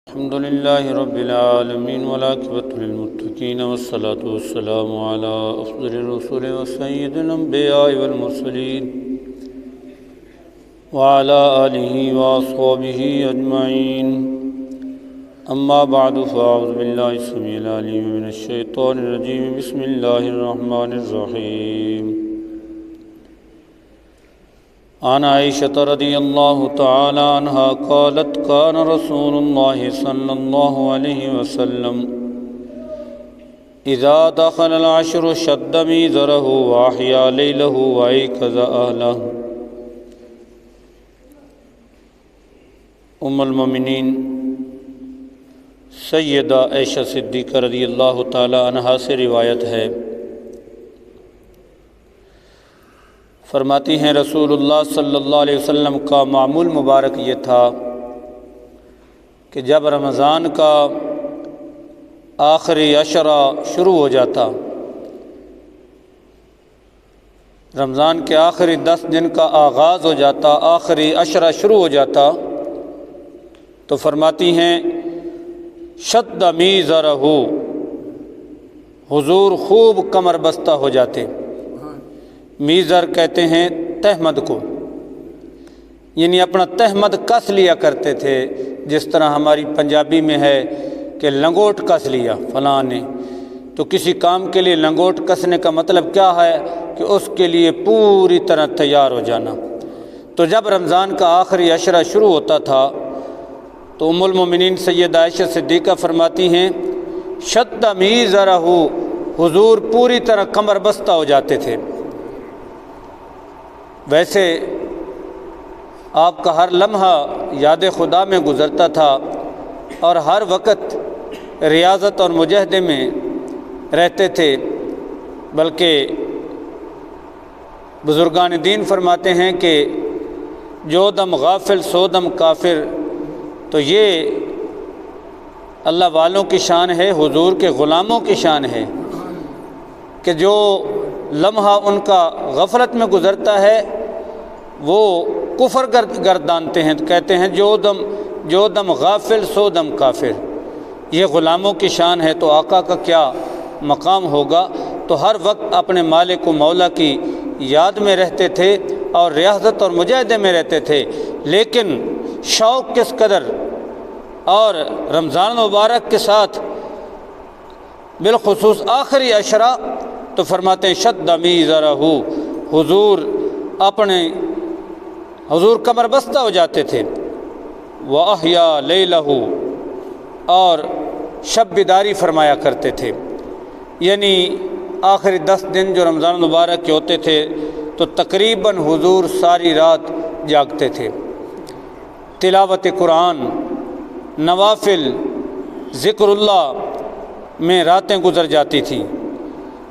الحمد لله رب العالمين والعاقبة للمتقين والصلاة والسلام على أفضل الرسل وسيد الأنبياء والمرسلين وعلى آله وأصحابه أجمعين أما بعد فأعوذ بالله السميع العليم من الشيطان الرجيم بسم الله الرحمن الرحيم عن عائشة رضي الله تعالى عنها قالت كان رسول الله صلى الله عليه وسلم إذا دخل العشر شد ميزره وأحيا ليله وأيقظ أهله۔ ام المؤمنین سیدہ عائشہ صدیقہ رضی اللہ تعالی عنہا سے روایت ہے، فرماتی ہیں رسول اللہ صلی اللہ علیہ وسلم کا معمول مبارک یہ تھا کہ جب رمضان کا آخری عشرہ شروع ہو جاتا، رمضان کے آخری 10 دن کا آغاز ہو جاتا، آخری عشرہ شروع ہو جاتا، تو فرماتی ہیں شد میزرہ، حضور خوب کمر بستہ ہو جاتے۔ میزر کہتے ہیں تہمد کو، یعنی اپنا تہمد کس لیا کرتے تھے، جس طرح ہماری پنجابی میں ہے کہ لنگوٹ کس لیا فلاں نے، تو کسی کام کے لیے لنگوٹ کسنے کا مطلب کیا ہے کہ اس کے لیے پوری طرح تیار ہو جانا۔ تو جب رمضان کا آخری عشرہ شروع ہوتا تھا تو ام المؤمنین سیدہ عائشہ صدیقہ فرماتی ہیں شد میزرہ، حضور پوری طرح کمر بستہ ہو جاتے تھے۔ ویسے آپ کا ہر لمحہ یاد خدا میں گزرتا تھا اور ہر وقت ریاضت اور مجاہدے میں رہتے تھے، بلکہ بزرگان دین فرماتے ہیں کہ جو دم غافل سو دم کافر، تو یہ اللہ والوں کی شان ہے، حضور کے غلاموں کی شان ہے کہ جو لمحہ ان کا غفلت میں گزرتا ہے وہ کفر گردانتے ہیں، کہتے ہیں جو دم غافل سو دم کافر۔ یہ غلاموں کی شان ہے، تو آقا کا کیا مقام ہوگا؟ تو ہر وقت اپنے مالک و مولا کی یاد میں رہتے تھے اور ریاضت اور مجاہدے میں رہتے تھے، لیکن شوق کس قدر، اور رمضان مبارک کے ساتھ بالخصوص آخری عشرہ تو فرماتے ہیں شد میزرہ، حضور کمر بستہ ہو جاتے تھے۔ وَأَحْيَا لَيْلَهُ، اور شب بیداری فرمایا کرتے تھے، یعنی آخری 10 دن جو رمضان مبارک کے ہوتے تھے تو تقریباً حضور ساری رات جاگتے تھے، تلاوت قرآن، نوافل، ذکر اللہ میں راتیں گزر جاتی تھیں۔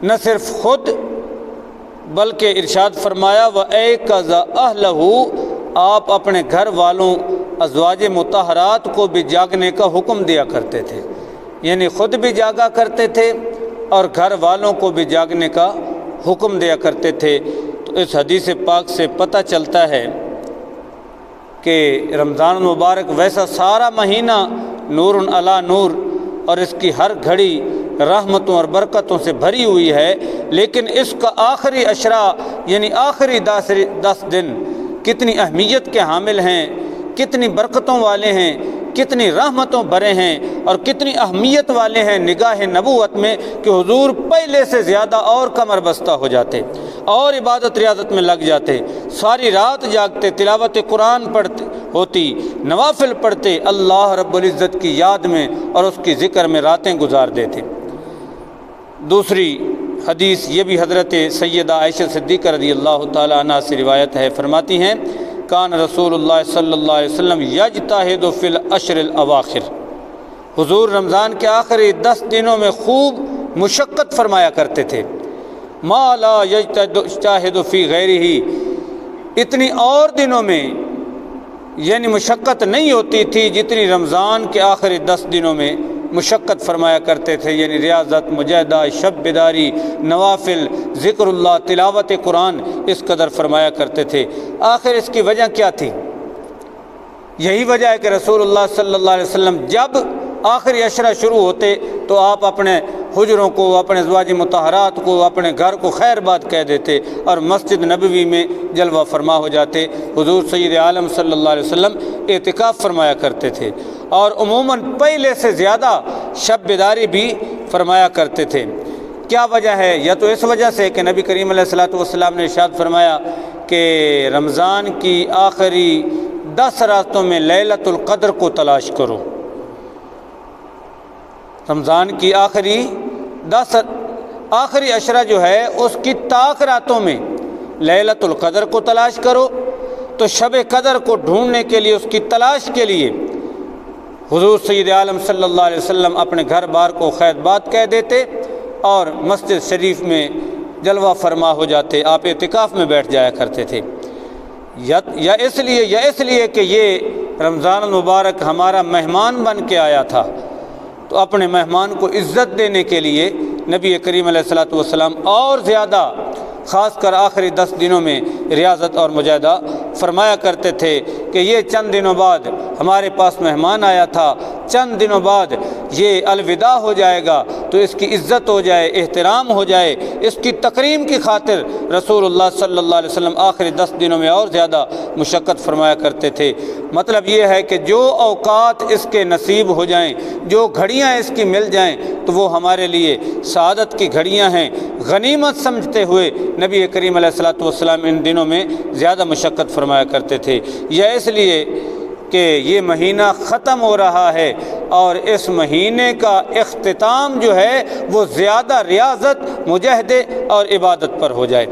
نہ صرف خود بلکہ ارشاد فرمایا وَأَيْقَظَ أَهْلَهُ، آپ اپنے گھر والوں ازواج مطہرات کو بھی جاگنے کا حکم دیا کرتے تھے، یعنی خود بھی جاگا کرتے تھے اور گھر والوں کو بھی جاگنے کا حکم دیا کرتے تھے۔ تو اس حدیث پاک سے پتہ چلتا ہے کہ رمضان مبارک ویسا سارا مہینہ نور علی نور اور اس کی ہر گھڑی رحمتوں اور برکتوں سے بھری ہوئی ہے، لیکن اس کا آخری عشرہ یعنی آخری 10 دن کتنی اہمیت کے حامل ہیں، کتنی برکتوں والے ہیں، کتنی رحمتوں بھرے ہیں اور کتنی اہمیت والے ہیں نگاہ نبوت میں کہ حضور پہلے سے زیادہ اور کمر بستہ ہو جاتے اور عبادت ریاضت میں لگ جاتے، ساری رات جاگتے، تلاوت قرآن پڑھتے ہوتی، نوافل پڑھتے، اللہ رب العزت کی یاد میں اور اس کی ذکر میں راتیں گزار دیتے۔ دوسری حدیث یہ بھی حضرت سیدہ عائشہ صدیقہ رضی اللہ تعالی عنہ سے روایت ہے، فرماتی ہیں کان رسول اللہ صلی اللہ علیہ وسلم یجتہد فی العشر الاواخر، حضور رمضان کے آخری 10 دنوں میں خوب مشقت فرمایا کرتے تھے، ما لا یجتہد فی غیرہ، اتنی اور دنوں میں یعنی مشقت نہیں ہوتی تھی جتنی رمضان کے آخری 10 دنوں میں مشقت فرمایا کرتے تھے، یعنی ریاضت، مجاہدہ، شب بیداری، نوافل، ذکر اللہ، تلاوت قرآن اس قدر فرمایا کرتے تھے۔ آخر اس کی وجہ کیا تھی؟ یہی وجہ ہے کہ رسول اللہ صلی اللہ علیہ وسلم جب آخری عشرہ شروع ہوتے تو آپ اپنے حجروں کو، اپنے ازواج مطہرات کو، اپنے گھر کو خیر بات کہہ دیتے اور مسجد نبوی میں جلوہ فرما ہو جاتے۔ حضور سید عالم صلی اللہ علیہ وسلم اعتکاف فرمایا کرتے تھے اور عموماً پہلے سے زیادہ شب بیداری بھی فرمایا کرتے تھے۔ کیا وجہ ہے؟ یا تو اس وجہ سے کہ نبی کریم علیہ الصلوۃ والسلام نے ارشاد فرمایا کہ رمضان کی آخری 10 راتوں میں لیلۃ القدر کو تلاش کرو۔ رمضان کی آخری عشرہ جو ہے اس کی طاق راتوں میں لیلۃ القدر کو تلاش کرو۔ تو شب قدر کو ڈھونڈنے کے لیے، اس کی تلاش کے لیے حضور سید عالم صلی اللہ علیہ وسلم اپنے گھر بار کو خیر بات کہہ دیتے اور مسجد شریف میں جلوہ فرما ہو جاتے۔ آپ اعتکاف میں بیٹھ جایا کرتے تھے، یا اس لیے کہ یہ رمضان المبارک ہمارا مہمان بن کے آیا تھا، تو اپنے مہمان کو عزت دینے کے لیے نبی کریم علیہ الصلوۃ والسلام اور زیادہ خاص کر آخری 10 دنوں میں ریاضت اور مجاہدہ فرمایا کرتے تھے کہ یہ چند دنوں بعد ہمارے پاس مہمان آیا تھا، چند دنوں بعد یہ الوداع ہو جائے گا، تو اس کی عزت ہو جائے، احترام ہو جائے، اس کی تکریم کی خاطر رسول اللہ صلی اللہ علیہ وسلم آخری 10 دنوں میں اور زیادہ مشقت فرمایا کرتے تھے۔ مطلب یہ ہے کہ جو اوقات اس کے نصیب ہو جائیں، جو گھڑیاں اس کی مل جائیں، تو وہ ہمارے لیے سعادت کی گھڑیاں ہیں۔ غنیمت سمجھتے ہوئے نبی کریم علیہ الصلوۃ والسلام ان دنوں میں زیادہ مشقت فرمایا کرتے تھے، یا اس لیے کہ یہ مہینہ ختم ہو رہا ہے اور اس مہینے کا اختتام جو ہے وہ زیادہ ریاضت، مجاہدے اور عبادت پر ہو جائے۔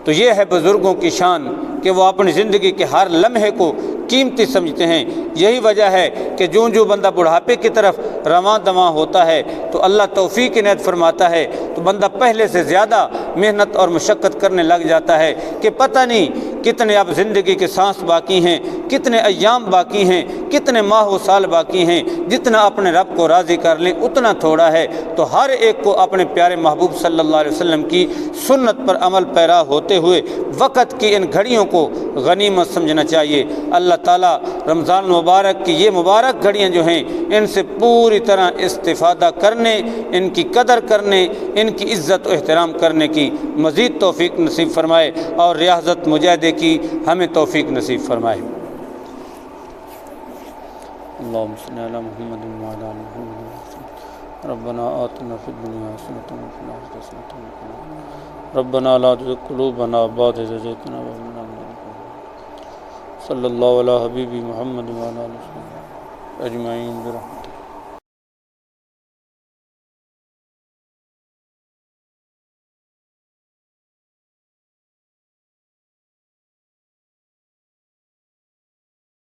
تو یہ ہے بزرگوں کی شان کہ وہ اپنی زندگی کے ہر لمحے کو قیمتی سمجھتے ہیں۔ یہی وجہ ہے کہ جو بندہ بڑھاپے کی طرف رواں دواں ہوتا ہے تو اللہ توفیق عنایت فرماتا ہے، تو بندہ پہلے سے زیادہ محنت اور مشقت کرنے لگ جاتا ہے کہ پتہ نہیں کتنے اب زندگی کے سانس باقی ہیں، کتنے ایام باقی ہیں، کتنے ماہ و سال باقی ہیں۔ جتنا اپنے رب کو راضی کر لیں اتنا تھوڑا ہے۔ تو ہر ایک کو اپنے پیارے محبوب صلی اللہ علیہ وسلم کی سنت پر عمل پیرا ہوتے ہوئے وقت کی ان گھڑیوں کو غنیمت سمجھنا چاہیے۔ اللہ تعالیٰ رمضان المبارک کی یہ مبارک گھڑیاں جو ہیں ان سے پوری طرح استفادہ کرنے، ان کی قدر کرنے، ان کی عزت و احترام کرنے کی مزید توفیق نصیب فرمائے اور ریاضت مجاہدے کی ہمیں توفیق نصیب فرمائے۔ اللہم صلی علی محمد وعلی آل محمد ربنا آتنا فی الدنیا حسنۃ وفی الآخرۃ حسنۃ وقنا عذاب النار ربنا لا تزغ قلوبنا بعد إذ هديتنا وهب لنا من لدنک رحمۃ صلی اللہ علی حبیبی محمد وعلی آلہ وصحبہ اجمعین برحمتک۔